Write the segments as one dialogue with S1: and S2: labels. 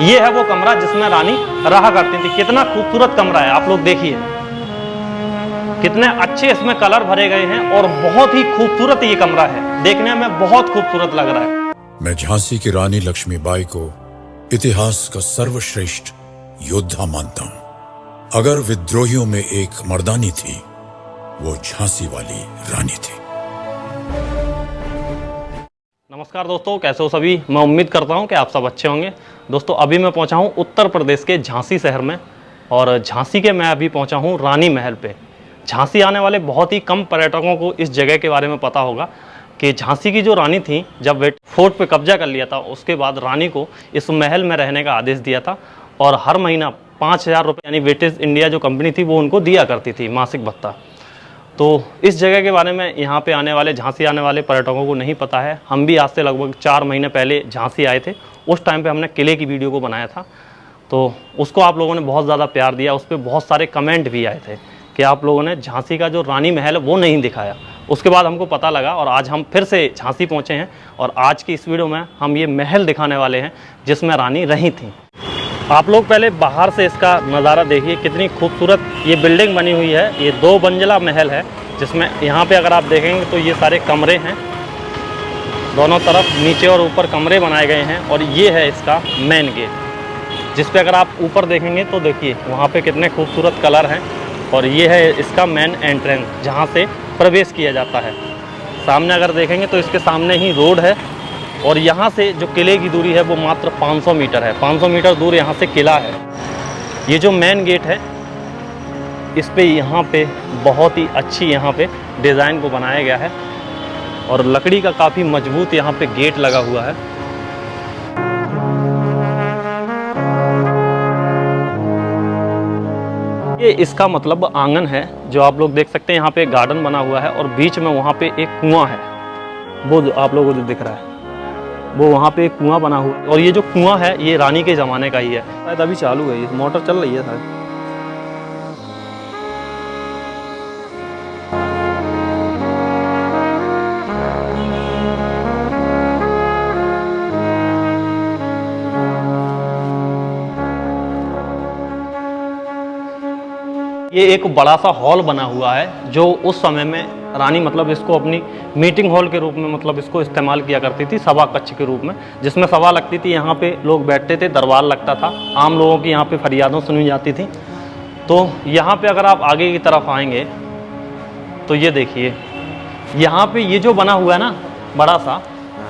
S1: ये है वो कमरा जिसमें रानी रहा करती थी। कितना खूबसूरत कमरा है, आप लोग देखिए, कितने अच्छे इसमें कलर भरे गए हैं और बहुत ही खूबसूरत ये कमरा है, देखने में बहुत खूबसूरत लग रहा है।
S2: मैं झांसी की रानी लक्ष्मीबाई को इतिहास का सर्वश्रेष्ठ योद्धा मानता हूं। अगर विद्रोहियों में एक मर्दानी थी, वो झांसी वाली रानी थी।
S1: नमस्कार दोस्तों, कैसे हो सभी। मैं उम्मीद करता हूं कि आप सब अच्छे होंगे। दोस्तों अभी मैं पहुंचा हूं उत्तर प्रदेश के झांसी शहर में, और झांसी के मैं अभी पहुंचा हूं रानी महल पे। झांसी आने वाले बहुत ही कम पर्यटकों को इस जगह के बारे में पता होगा कि झांसी की जो रानी थी, जब वे फोर्ट पे कब्जा कर लिया था, उसके बाद रानी को इस महल में रहने का आदेश दिया था, और हर महीना 5,000 रुपये यानी ब्रिटिश इंडिया जो कंपनी थी वो उनको दिया करती थी मासिक भत्ता। तो इस जगह के बारे में यहाँ पे आने वाले, झांसी आने वाले पर्यटकों को नहीं पता है। हम भी आज से लगभग 4 महीने पहले झांसी आए थे। उस टाइम पे हमने किले की वीडियो को बनाया था, तो उसको आप लोगों ने बहुत ज़्यादा प्यार दिया। उस पर बहुत सारे कमेंट भी आए थे कि आप लोगों ने झांसी का जो रानी महल है वो नहीं दिखाया। उसके बाद हमको पता लगा और आज हम फिर से झांसी पहुँचे हैं, और आज की इस वीडियो में हम ये महल दिखाने वाले हैं जिसमें रानी रही थी। आप लोग पहले बाहर से इसका नज़ारा देखिए, कितनी खूबसूरत ये बिल्डिंग बनी हुई है। ये 2 मंजिला महल है, जिसमें यहाँ पे अगर आप देखेंगे तो ये सारे कमरे हैं, दोनों तरफ नीचे और ऊपर कमरे बनाए गए हैं। और ये है इसका मेन गेट, जिस पे अगर आप ऊपर देखेंगे तो देखिए वहाँ पे कितने खूबसूरत कलर हैं। और ये है इसका मेन एंट्रेंस, जहाँ से प्रवेश किया जाता है। सामने अगर देखेंगे तो इसके सामने ही रोड है, और यहाँ से जो किले की दूरी है वो मात्र 500 मीटर है। 500 मीटर दूर यहाँ से किला है। ये जो मेन गेट है, इस पे यहाँ पे बहुत ही अच्छी यहाँ पे डिज़ाइन को बनाया गया है, और लकड़ी का काफ़ी मजबूत यहाँ पे गेट लगा हुआ है। ये इसका मतलब आंगन है, जो आप लोग देख सकते हैं। यहाँ पे गार्डन बना हुआ है, और बीच में वहाँ पे एक कुआं है, वो जो आप लोगों को जो दिख रहा है वो वहाँ पे एक कुआं बना हुआ है। और ये जो कुआं है ये रानी के ज़माने का ही है, शायद अभी चालू है, ये मोटर चल रही है शायद। ये एक बड़ा सा हॉल बना हुआ है, जो उस समय में रानी मतलब इसको अपनी मीटिंग हॉल के रूप में मतलब इसको इस्तेमाल किया करती थी, सभा कक्ष के रूप में, जिसमें सभा लगती थी। यहाँ पे लोग बैठते थे, दरबार लगता था, आम लोगों की यहाँ पे फरियादों सुनी जाती थी। तो यहाँ पे अगर आप आगे की तरफ आएंगे तो ये देखिए, यहाँ पे ये जो बना हुआ है ना बड़ा सा,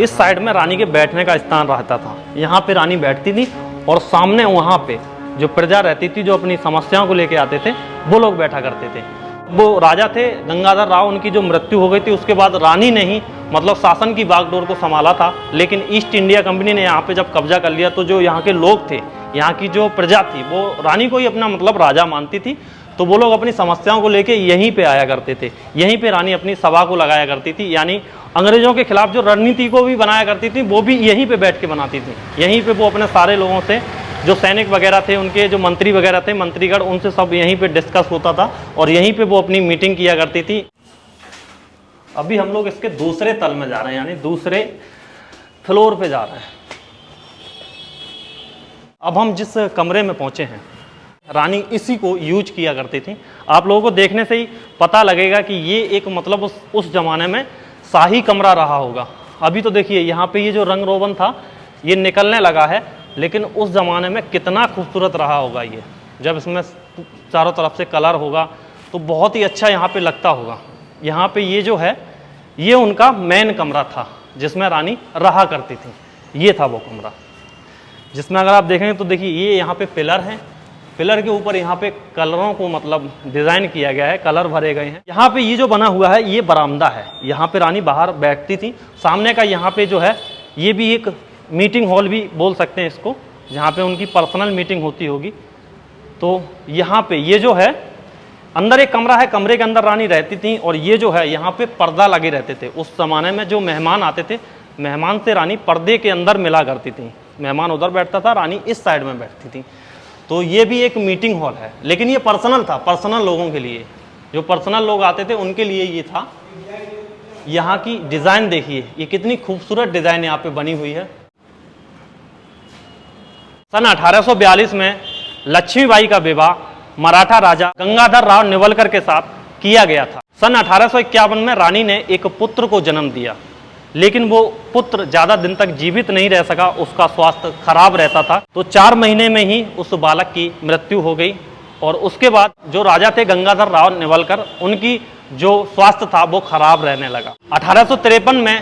S1: इस साइड में रानी के बैठने का स्थान रहता था। यहाँ पे रानी बैठती थी, और सामने वहाँ पे जो प्रजा रहती थी, जो अपनी समस्याओं को लेके आते थे, वो लोग बैठा करते थे। वो राजा थे गंगाधर राव, उनकी जो मृत्यु हो गई थी, उसके बाद रानी ने ही मतलब शासन की बागडोर को संभाला था। लेकिन ईस्ट इंडिया कंपनी ने यहाँ पे जब कब्जा कर लिया, तो जो यहाँ के लोग थे, यहाँ की जो प्रजा थी, वो रानी को ही अपना मतलब राजा मानती थी। तो वो लोग अपनी समस्याओं को लेके यहीं पे आया करते थे, यहीं पे रानी अपनी सभा को लगाया करती थी। यानी अंग्रेजों के खिलाफ जो रणनीति को भी बनाया करती थी, वो भी यहीं पे बैठ के बनाती थी। यहीं पे वो अपने सारे लोगों से, जो सैनिक वगैरह थे, उनके जो मंत्री वगैरह थे, मंत्रीगण, उनसे सब यहीं पे डिस्कस होता था, और यहीं पे वो अपनी मीटिंग किया करती थी। अभी हम लोग इसके दूसरे तल में जा रहे हैं, यानी दूसरे फ्लोर पे जा रहे हैं। अब हम जिस कमरे में पहुंचे हैं, रानी इसी को यूज किया करती थी। आप लोगों को देखने से ही पता लगेगा कि ये एक मतलब उस जमाने में शाही कमरा रहा होगा। अभी तो देखिए यहाँ पे ये जो रंग रोगन था ये निकलने लगा है, लेकिन उस ज़माने में कितना खूबसूरत रहा होगा ये। जब इसमें चारों तरफ से कलर होगा तो बहुत ही अच्छा यहाँ पे लगता होगा। यहाँ पे ये जो है ये उनका मेन कमरा था, जिसमें रानी रहा करती थी। ये था वो कमरा, जिसमें अगर आप देखेंगे तो देखिए ये यहाँ पे पिलर हैं, पिलर के ऊपर यहाँ पे कलरों को मतलब डिज़ाइन किया गया है, कलर भरे गए हैं। यहाँ पे ये जो बना हुआ है ये बरामदा है, यहाँ पे रानी बाहर बैठती थी। सामने का यहाँ पे जो है ये भी एक मीटिंग हॉल भी बोल सकते हैं इसको, जहाँ पे उनकी पर्सनल मीटिंग होती होगी। तो यहाँ पे ये जो है अंदर एक कमरा है, कमरे के अंदर रानी रहती थी। और ये जो है यहाँ पे पर्दा लगे रहते थे। उस ज़माने में जो मेहमान आते थे, मेहमान से रानी पर्दे के अंदर मिला करती थी। मेहमान उधर बैठता था, रानी इस साइड में बैठती थी। तो ये भी एक मीटिंग हॉल है, लेकिन ये पर्सनल था, पर्सनल लोगों के लिए, जो पर्सनल लोग आते थे उनके लिए ये था। यहाँ की डिज़ाइन देखिए, ये कितनी खूबसूरत डिज़ाइन यहाँ पे बनी हुई है। सन 1842 में लक्ष्मीबाई का विवाह मराठा राजा गंगाधर राव नेवलकर के साथ किया गया था। सन 1851 में रानी ने एक पुत्र को जन्म दिया, लेकिन वो पुत्र ज़्यादा दिन तक जीवित नहीं रह सका, उसका स्वास्थ्य खराब रहता था। तो 4 महीने में ही उस बालक की मृत्यु हो गई। और उसके बाद जो राजा थे गंगाधर राव नेवलकर, उनकी जो स्वास्थ्य था वो खराब रहने लगा। 1853 में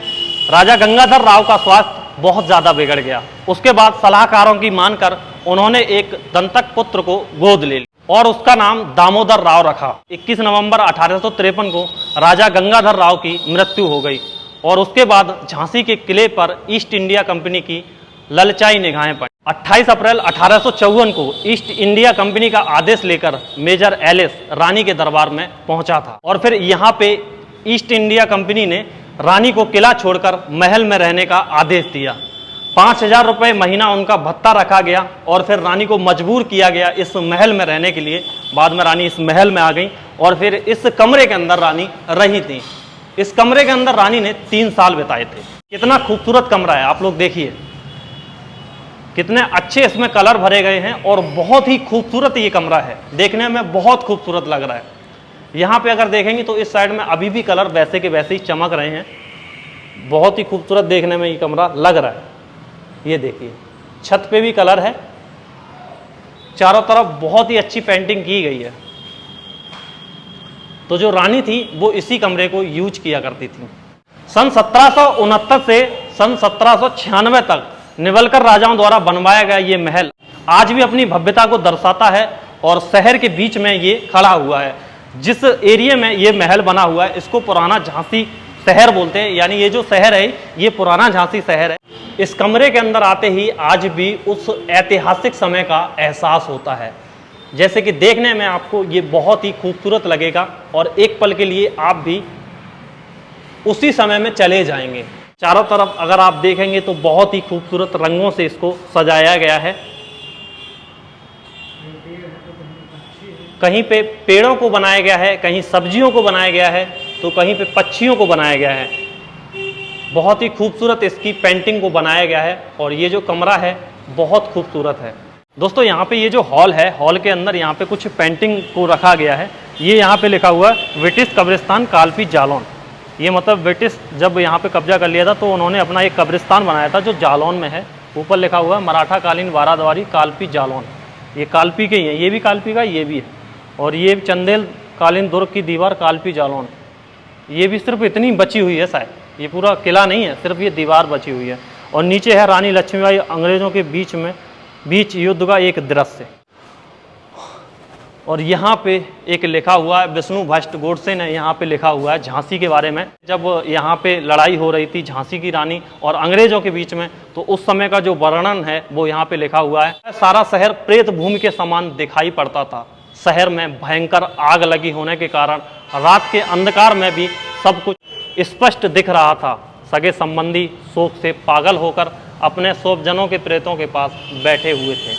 S1: राजा गंगाधर राव का स्वास्थ्य बहुत ज़्यादा बिगड़ गया। उसके बाद सलाहकारों की मानकर उन्होंने एक दंतक पुत्र को गोद ले लिया और उसका नाम दामोदर राव रखा। 21 नवंबर 1853 को राजा गंगाधर राव की मृत्यु हो गई और उसके बाद झांसी के किले पर ईस्ट इंडिया कंपनी की ललचाई निगाहें पड़ी। 28 अप्रैल 1854 को ईस्ट इंडिया कंपनी का आदेश लेकर मेजर एलिस रानी के दरबार में पहुंचा था और फिर यहाँ पे ईस्ट इंडिया कंपनी ने रानी को किला छोड़कर महल में रहने का आदेश दिया। 5,000 रुपये महीना उनका भत्ता रखा गया और फिर रानी को मजबूर किया गया इस महल में रहने के लिए। बाद में रानी इस महल में आ गई और फिर इस कमरे के अंदर रानी रही थी। इस कमरे के अंदर रानी ने 3 साल बिताए थे। कितना खूबसूरत कमरा है, आप लोग देखिए, कितने अच्छे इसमें कलर भरे गए हैं और बहुत ही खूबसूरत ये कमरा है, देखने में बहुत खूबसूरत लग रहा है। यहाँ पे अगर देखेंगे तो इस साइड में अभी भी कलर वैसे के वैसे ही चमक रहे हैं। बहुत ही खूबसूरत देखने में ये कमरा लग रहा है। ये देखिए, छत पे भी कलर है, चारों तरफ बहुत ही अच्छी पेंटिंग की गई है। तो जो रानी थी वो इसी कमरे को यूज किया करती थी। सन 1769 से सन 1796 तक नेवलकर राजाओं द्वारा बनवाया गया ये महल आज भी अपनी भव्यता को दर्शाता है और शहर के बीच में ये खड़ा हुआ है। जिस एरिया में ये महल बना हुआ है इसको पुराना झांसी शहर बोलते हैं, यानी ये जो शहर है ये पुराना झांसी शहर है। इस कमरे के अंदर आते ही आज भी उस ऐतिहासिक समय का एहसास होता है, जैसे कि देखने में आपको ये बहुत ही खूबसूरत लगेगा और एक पल के लिए आप भी उसी समय में चले जाएंगे। चारों तरफ अगर आप देखेंगे तो बहुत ही खूबसूरत रंगों से इसको सजाया गया है। कहीं पे पेड़ों को बनाया गया है, कहीं सब्जियों को बनाया गया है, तो कहीं पे पक्षियों को बनाया गया है। बहुत ही खूबसूरत इसकी पेंटिंग को बनाया गया है और ये जो कमरा है बहुत खूबसूरत है। दोस्तों यहाँ पे ये जो हॉल है, हॉल के अंदर यहाँ पे कुछ पेंटिंग को रखा गया है। ये यहाँ पे लिखा हुआ है ब्रिटिश कब्रिस्तान कालपी जालौन। ये मतलब ब्रिटिश जब यहाँ पे कब्जा कर लिया था तो उन्होंने अपना एक कब्रिस्तान बनाया था जो जालौन में है। ऊपर लिखा हुआ है मराठा कालीन वाराद्वारी कालपी जालौन। ये कालपी के ही है, ये भी कालपी का, ये भी है। और ये चंदेल कालीन दुर्ग की दीवार कालपी जालौन, ये भी सिर्फ इतनी बची हुई है शायद, ये पूरा किला नहीं है, सिर्फ ये दीवार बची हुई है। और नीचे है रानी लक्ष्मीबाई अंग्रेजों के बीच युद्ध का एक दृश्य। और यहाँ पे एक लिखा हुआ है विष्णु भट्ट गोडसे ने यहाँ पे लिखा हुआ है झांसी के बारे में। जब यहाँ पे लड़ाई हो रही थी झांसी की रानी और अंग्रेजों के बीच में, तो उस समय का जो वर्णन है वो यहाँ पे लिखा हुआ है। सारा शहर प्रेत भूमि के समान दिखाई पड़ता था। शहर में भयंकर आग लगी होने के कारण रात के अंधकार में भी सब कुछ स्पष्ट दिख रहा था। सगे संबंधी शोक से पागल होकर अपने स्वजनों के प्रेतों के पास बैठे हुए थे।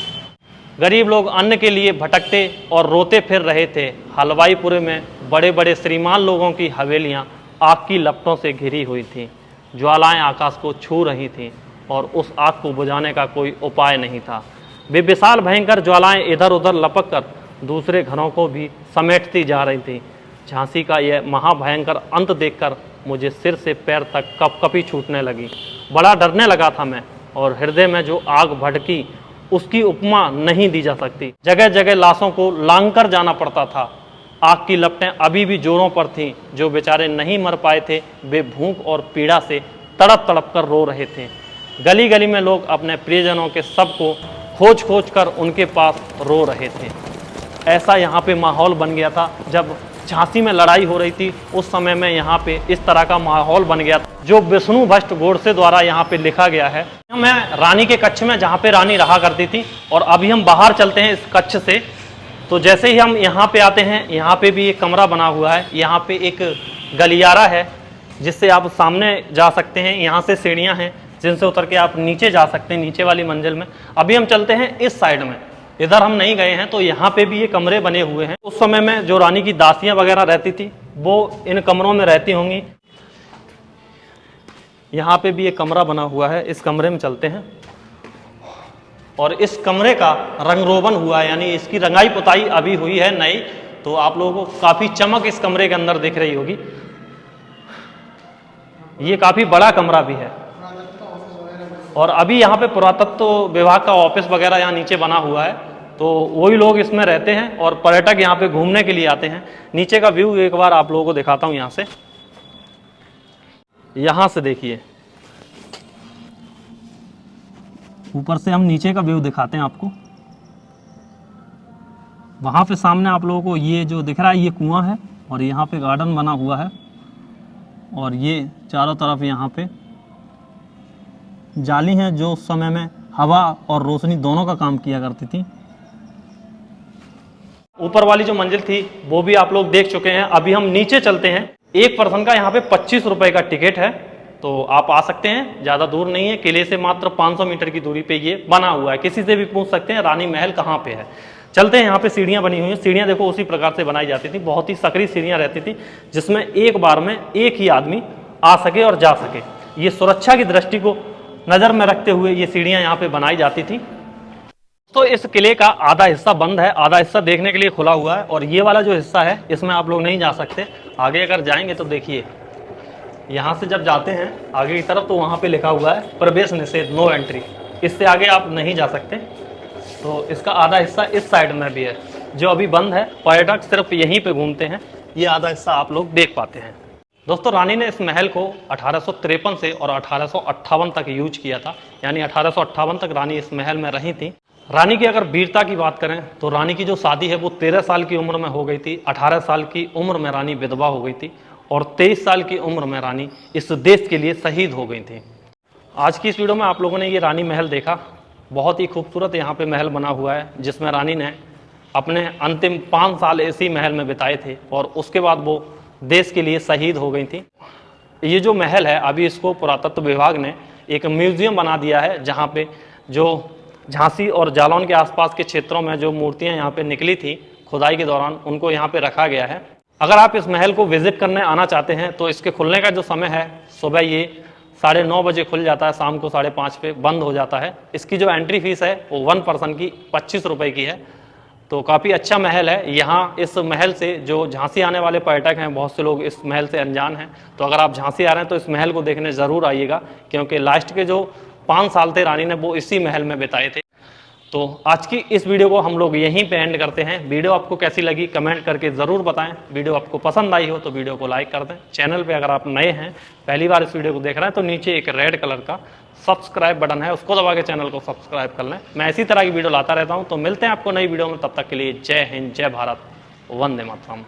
S1: गरीब लोग अन्न के लिए भटकते और रोते फिर रहे थे। हलवाईपुरे में बड़े बड़े श्रीमान लोगों की हवेलियां आग की लपटों से घिरी हुई थीं। ज्वालाएं आकाश को छू रही थीं और उस आग को बुझाने का कोई उपाय नहीं था। वे विशाल भयंकर ज्वालाएं इधर उधर लपक कर दूसरे घरों को भी समेटती जा रही थी। झांसी का यह महाभयंकर अंत देखकर मुझे सिर से पैर तक कपकपी छूटने लगी। बड़ा डरने लगा था मैं, और हृदय में जो आग भड़की उसकी उपमा नहीं दी जा सकती। जगह जगह लाशों को लांग कर जाना पड़ता था। आग की लपटें अभी भी जोरों पर थीं। जो बेचारे नहीं मर पाए थे वे भूख और पीड़ा से तड़प तड़प कर रो रहे थे। गली गली में लोग अपने प्रियजनों के शव को खोज खोज कर उनके पास रो रहे थे। ऐसा यहाँ पे माहौल बन गया था। जब झांसी में लड़ाई हो रही थी उस समय में यहाँ पे इस तरह का माहौल बन गया था, जो विष्णु भट्ट गोडसे द्वारा यहाँ पे लिखा गया है। मैं रानी के कक्ष में जहाँ पे रानी रहा करती थी, और अभी हम बाहर चलते हैं इस कक्ष से। तो जैसे ही हम यहाँ पे आते हैं, यहाँ पे भी एक कमरा बना हुआ है। यहाँ पे एक गलियारा है जिससे आप सामने जा सकते हैं। यहाँ से सीढ़ियाँ हैं जिनसे उतर के आप नीचे जा सकते हैं, नीचे वाली मंजिल में। अभी हम चलते हैं इस साइड में, इधर हम नहीं गए हैं। तो यहाँ पे भी ये कमरे बने हुए हैं। उस समय में जो रानी की दासियां वगैरह रहती थी वो इन कमरों में रहती होंगी। यहाँ पे भी एक कमरा बना हुआ है, इस कमरे में चलते हैं। और इस कमरे का रंग रोगन हुआ है, यानी इसकी रंगाई पुताई अभी हुई है नई, तो आप लोगों को काफ़ी चमक इस कमरे के अंदर दिख रही होगी। ये काफ़ी बड़ा कमरा भी है और अभी यहाँ पे पुरातत्व विभाग का ऑफिस वगैरह यहाँ नीचे बना हुआ है, तो वही लोग इसमें रहते हैं और पर्यटक यहाँ पे घूमने के लिए आते हैं। नीचे का व्यू एक बार आप लोगों को दिखाता हूँ यहाँ से। यहाँ से देखिए, ऊपर से हम नीचे का व्यू दिखाते हैं आपको। वहाँ पे सामने आप लोगों को ये जो दिख रहा है ये कुआं है और यहाँ पे गार्डन बना हुआ है और ये चारों तरफ यहाँ पे जाली हैं जो उस समय में हवा और रोशनी दोनों का काम किया करती थी। ऊपर वाली जो मंजिल थी वो भी आप लोग देख चुके हैं। अभी हम नीचे चलते हैं। एक पर्सन का यहाँ पे 25 रुपए का टिकट है, तो आप आ सकते हैं, ज़्यादा दूर नहीं है। किले से मात्र 500 मीटर की दूरी पे ये बना हुआ है। किसी से भी पूछ सकते हैं रानी महल कहाँ पे है। चलते हैं, यहाँ पे सीढ़ियाँ बनी हुई हैं। सीढ़ियाँ देखो उसी प्रकार से बनाई जाती थी, बहुत ही सकरी सीढ़ियाँ रहती थी जिसमें एक बार में एक ही आदमी आ सके और जा सके। ये सुरक्षा की दृष्टि को नज़र में रखते हुए ये सीढ़ियाँ यहाँ पे बनाई जाती थी। तो इस किले का आधा हिस्सा बंद है, आधा हिस्सा देखने के लिए खुला हुआ है और ये वाला जो हिस्सा है इसमें आप लोग नहीं जा सकते। आगे अगर जाएंगे तो देखिए, यहाँ से जब जाते हैं आगे की तरफ तो वहाँ पे लिखा हुआ है प्रवेश निषेध, नो एंट्री। इससे आगे आप नहीं जा सकते। तो इसका आधा हिस्सा इस साइड में भी है जो अभी बंद है, पर्यटक सिर्फ यहीं पे घूमते हैं। ये आधा हिस्सा आप लोग देख पाते हैं। दोस्तों, रानी ने इस महल को 1853 से और 1858 तक यूज किया था, यानी 1858 तक रानी इस महल में रही थी। रानी की अगर वीरता की बात करें तो रानी की जो शादी है वो 13 साल की उम्र में हो गई थी। 18 साल की उम्र में रानी विधवा हो गई थी और 23 साल की उम्र में रानी इस देश के लिए शहीद हो गई थी। आज की इस वीडियो में आप लोगों ने ये रानी महल देखा। बहुत ही खूबसूरत यहाँ पे महल बना हुआ है जिसमें रानी ने अपने अंतिम 5 साल इसी महल में बिताए थे और उसके बाद वो देश के लिए शहीद हो गई थी। ये जो महल है अभी इसको पुरातत्व विभाग ने एक म्यूजियम बना दिया है, जहाँ पे जो झांसी और जालौन के आसपास के क्षेत्रों में जो मूर्तियाँ यहाँ पे निकली थी खुदाई के दौरान, उनको यहाँ पे रखा गया है। अगर आप इस महल को विजिट करने आना चाहते हैं तो इसके खुलने का जो समय है, सुबह ये 9:30 बजे खुल जाता है, शाम को 5:30 पे बंद हो जाता है। इसकी जो एंट्री फीस है वो 1 पर्सन की 25 रुपये की है। तो काफ़ी अच्छा महल है। यहाँ इस महल से जो झांसी आने वाले पर्यटक हैं, बहुत से लोग इस महल से अनजान हैं। तो अगर आप झांसी आ रहे हैं तो इस महल को देखने ज़रूर आइएगा, क्योंकि लास्ट के जो 5 साल थे रानी ने वो इसी महल में बिताए थे। तो आज की इस वीडियो को हम लोग यहीं पे एंड करते हैं। वीडियो आपको कैसी लगी कमेंट करके ज़रूर बताएं। वीडियो आपको पसंद आई हो तो वीडियो को लाइक कर दें। चैनल पे अगर आप नए हैं, पहली बार इस वीडियो को देख रहे हैं, तो नीचे एक रेड कलर का सब्सक्राइब बटन है, उसको दबा के चैनल को सब्सक्राइब कर लें। मैं इसी तरह की वीडियो लाता रहता हूँ। तो मिलते हैं आपको नई वीडियो में, तब तक के लिए जय हिंद, जय भारत, वंदे मातरम।